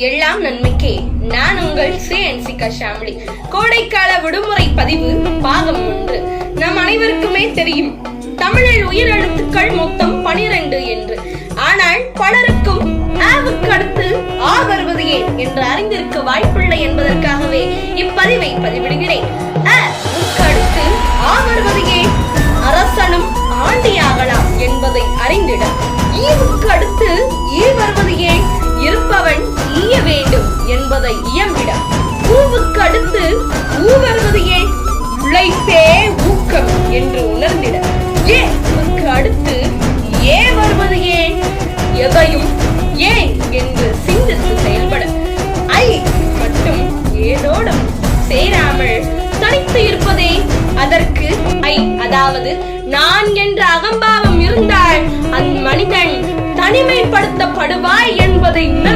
எல்லாம் நன்மைக்கே. நான் உங்கள் CNCK ஷாம்லி. கோடைக்கால விடுமுறை பதிவு பாகம் 1. நம் அனைவருக்குமே தெரியும், தமிழில் உயிரெழுத்துக்கள் மொத்தம் 12 என்று. ஆனால் பலருக்கும் ஆவுக்கு அடுத்து ஆ வருவது ஏன் என்று அறிந்திருக்க வாய்ப்பில்லை என்பதற்காகவே இப்பதிவை பதிவிடுகிறேன். ஆவுக்கு அடுத்து ஆ வருவது ஏன்? அரசனும் ஆண்டியாகலாம் என்பதை அறிந்திட. ஈவுக்கு அடுத்து ஈ வருவது ஏன்? இருப்பவன் ஈய வேண்டும் என்பதை இயம்பிட. ஊவுக்கு அடுத்து ஊ வருவது ஏன்? உழைப்பே ஊக்கம் என்று உணர்ந்திட. ஏவுக்கு அடுத்து ஏ வருவது ஏன்? எதையும் ஏன் என்று சிந்தித்து செயல்பட. ஐ மட்டும் ஏதோடும் சேராமல் தனித்து இருப்பதே அதற்கு ஐ. அதாவது நான் என்ற அகம்பாவம் இருந்தால் அந்த மனிதன் தனிமைப்படுத்தப்படுவாய் என்பதை உணர